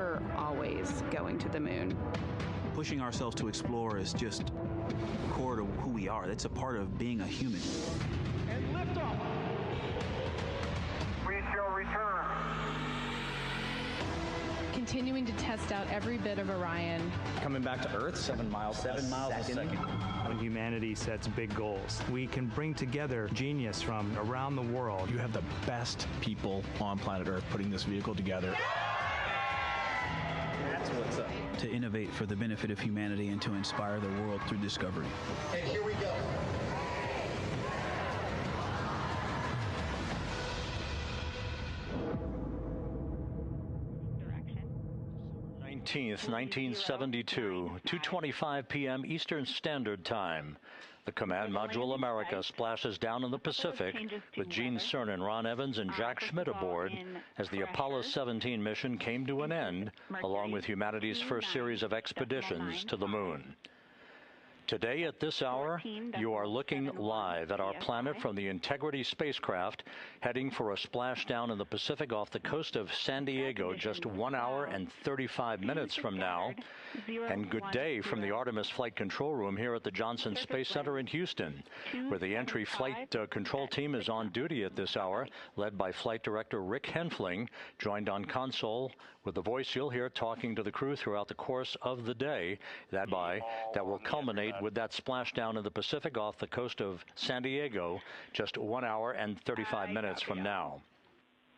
we're always going to the moon. Pushing ourselves to explore is just core to who we are. That's a part of being a human. And liftoff. We shall return. Continuing to test out every bit of Orion. Coming back to Earth, 7 miles a second. When humanity sets big goals, we can bring together genius from around the world. You have the best people on planet Earth putting this vehicle together. That's what's up. To innovate for the benefit of humanity and to inspire the world through discovery. And here we go. 1972, 2:25 p.m. Eastern Standard Time. The Command Module America splashes down in the Pacific with Gene Cernan, Ron Evans, and Jack Schmidt aboard as the Apollo 17 mission came to an end, along with humanity's first series of expeditions to the moon. Today at this hour, you are looking live at our planet from the Integrity spacecraft, heading for a splashdown in the Pacific off the coast of San Diego just 1 hour and 35 minutes from now. And good day from the Artemis Flight Control Room here at the Johnson Space Center in Houston, where the entry flight control team is on duty at this hour, led by Flight Director Rick Henfling, joined on console with the voice you'll hear talking to the crew throughout the course of the day, that will culminate with that splashdown in the Pacific off the coast of San Diego just 1 hour and 35 minutes from now.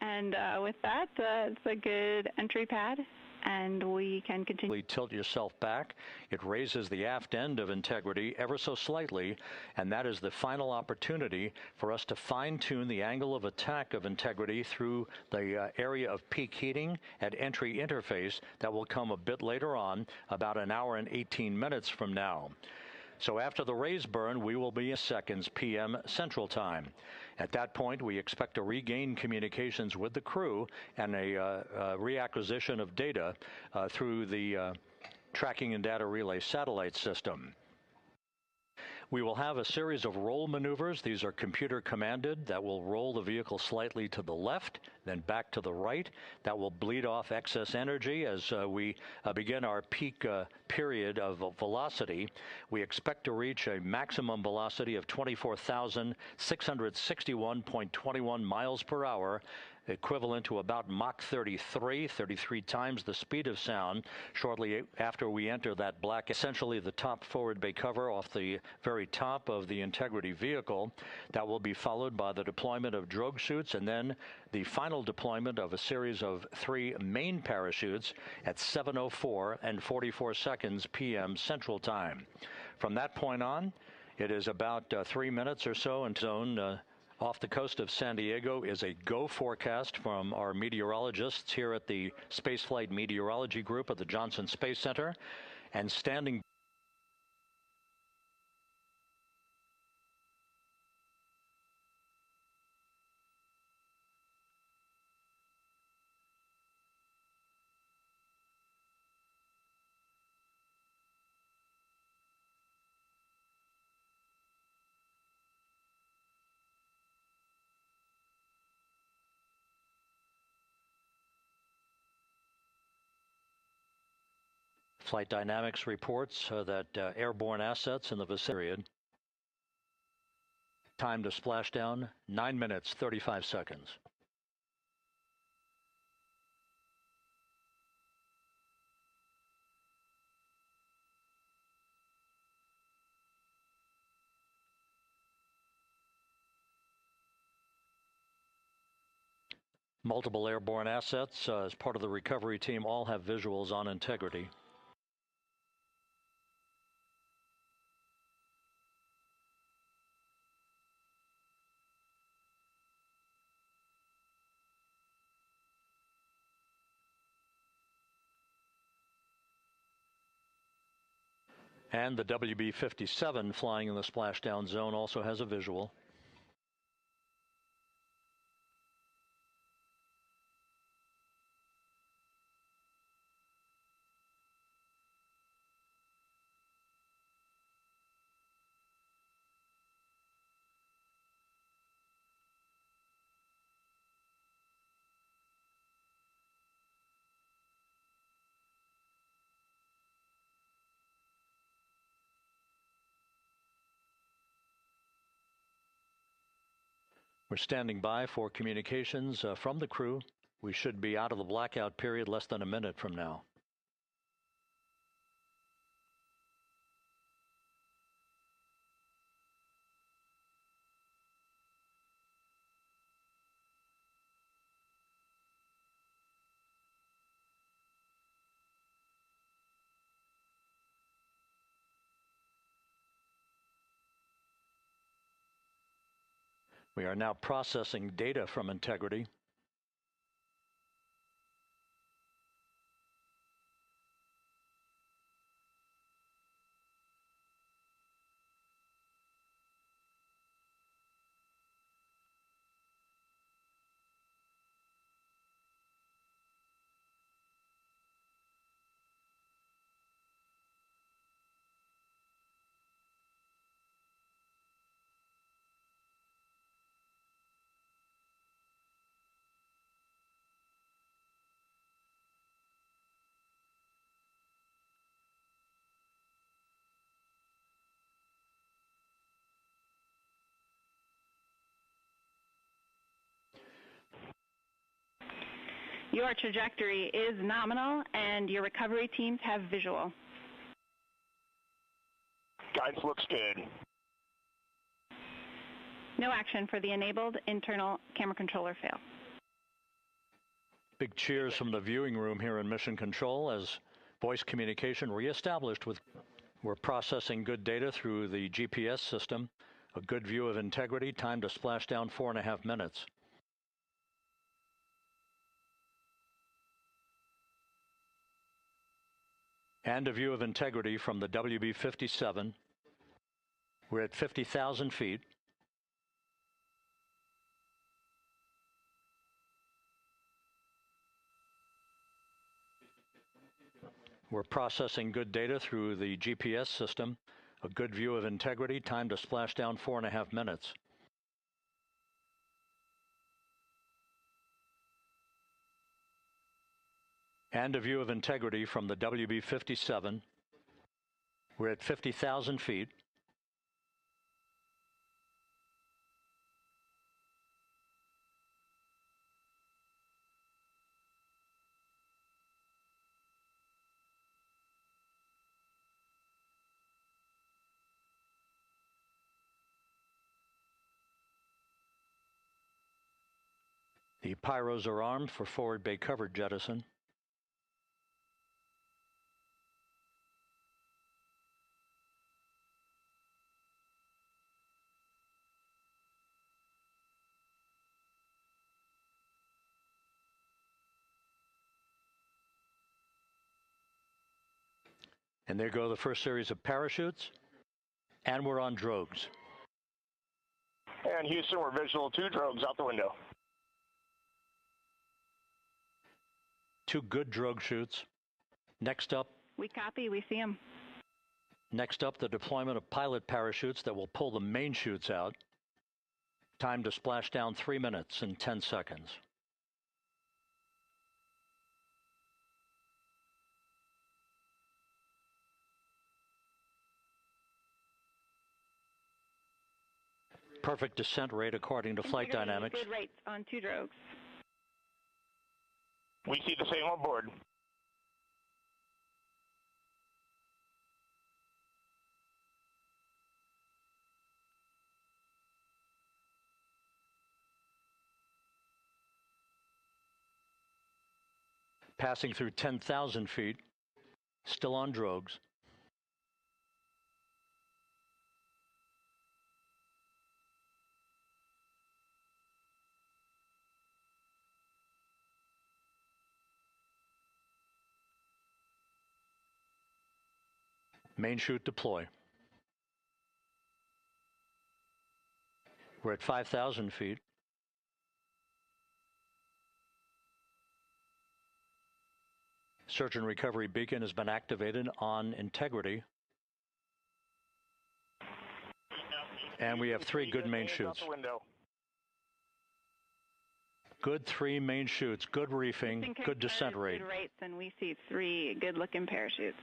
And with that, it's a good entry pad, and we can continue. Tilt yourself back. It raises the aft end of Integrity ever so slightly, and that is the final opportunity for us to fine-tune the angle of attack of Integrity through the area of peak heating at entry interface that will come a bit later on, about 1 hour and 18 minutes from now. So after the raise burn, we will be in seconds p.m. Central Time. At that point, we expect to regain communications with the crew and a reacquisition of data through the tracking and data relay satellite system. We will have a series of roll maneuvers. These are computer commanded that will roll the vehicle slightly to the left, then back to the right. That will bleed off excess energy as we begin our peak period of velocity. We expect to reach a maximum velocity of 24,661.21 miles per hour, equivalent to about Mach 33 times the speed of sound, shortly after we enter that black, essentially the top forward bay cover off the very top of the Integrity vehicle. That will be followed by the deployment of drogue suits and then the final deployment of a series of 3 main parachutes at 7:04 and 44 seconds p.m. Central Time. From that point on, it is about 3 minutes or so in zone. Off the coast of San Diego is a GO forecast from our meteorologists here at the Spaceflight Meteorology Group at the Johnson Space Center, and standing Flight Dynamics reports that airborne assets in the vicinity. Time to splashdown, 9 minutes, 35 seconds. Multiple airborne assets as part of the recovery team all have visuals on Integrity. And the WB-57 flying in the splashdown zone also has a visual. We're standing by for communications from the crew. We should be out of the blackout period less than a minute from now. We are now processing data from integrity. Your trajectory is nominal, and your recovery teams have visual. Guidance looks good. No action for the enabled internal camera controller fail. Big cheers from the viewing room here in Mission Control as voice communication reestablished with. We're processing good data through the GPS system. A good view of integrity, time to splash down 4.5 minutes. And a view of integrity from the WB-57. We're at 50,000 feet. We're processing good data through the GPS system. A good view of integrity, time to splash down 4.5 minutes. And a view of integrity from the WB-57. We're at 50,000 feet. The pyros are armed for forward bay cover jettison. And there go the first series of parachutes, and we're on drogues. And Houston, we're visual 2 drogues out the window. 2 good drogue shoots. Next up. We copy, we see them. Next up, the deployment of pilot parachutes that will pull the main chutes out. Time to splash down 3 minutes and 10 seconds. Perfect descent rate according to flight dynamics. Good rates on 2 drogues. We see the same on board. Passing through 10,000 feet, still on drogues. Main chute deploy. We're at 5,000 feet. Search and recovery beacon has been activated on integrity. And we have 3 good main chutes. Good 3 main chutes, good reefing, good descent rate. Good rates, and we see 3 good-looking parachutes.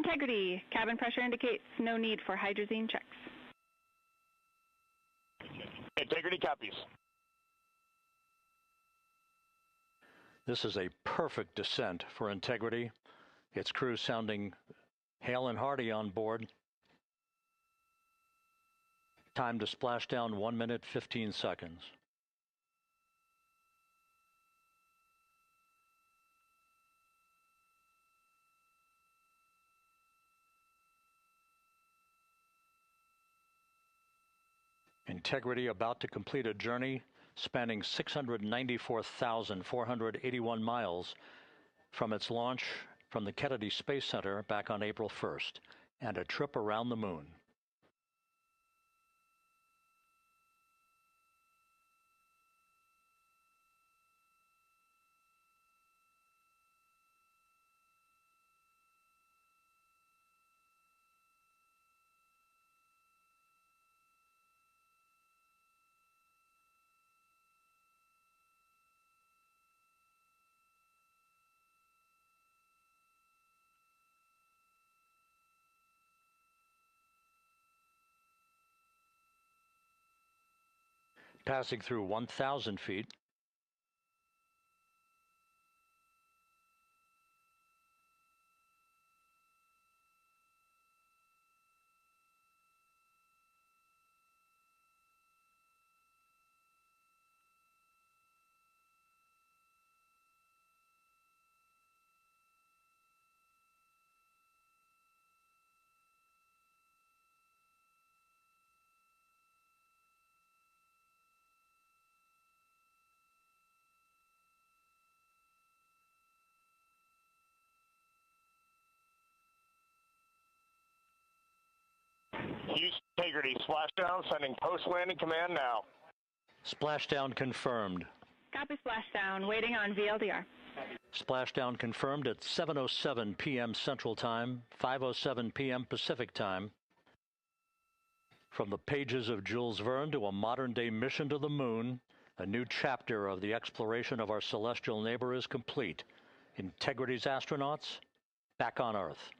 Integrity. Cabin pressure indicates no need for hydrazine checks. Integrity copies. This is a perfect descent for Integrity. Its crew sounding hale and hearty on board. Time to splashdown 1 minute 15 seconds. Integrity about to complete a journey spanning 694,481 miles from its launch from the Kennedy Space Center back on April 1st, and a trip around the moon. Passing through 1,000 feet. Use Integrity. Splashdown, sending post-landing command now. Splashdown confirmed. Copy splashdown. Waiting on VLDR. Splashdown confirmed at 7:07 p.m. Central Time, 5:07 p.m. Pacific Time. From the pages of Jules Verne to a modern-day mission to the moon, a new chapter of the exploration of our celestial neighbor is complete. Integrity's astronauts back on Earth.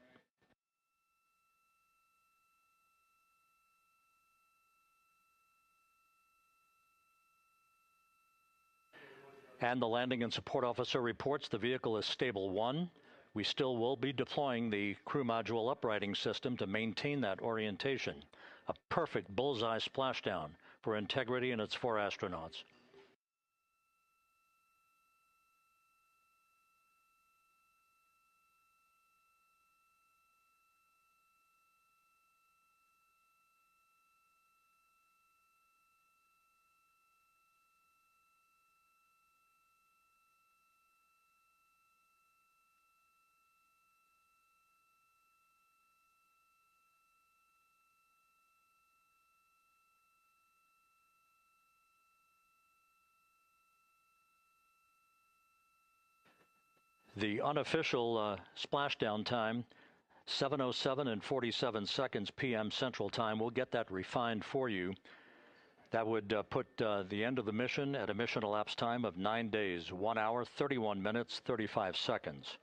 And the landing and support officer reports the vehicle is stable 1. We still will be deploying the crew module uprighting system to maintain that orientation. A perfect bullseye splashdown for Integrity and its 4 astronauts. The unofficial splashdown time, 7:07 and 47 seconds p.m. Central Time. We'll get that refined for you. That would put the end of the mission at a mission elapsed time of 9 days, 1 hour, 31 minutes, 35 seconds.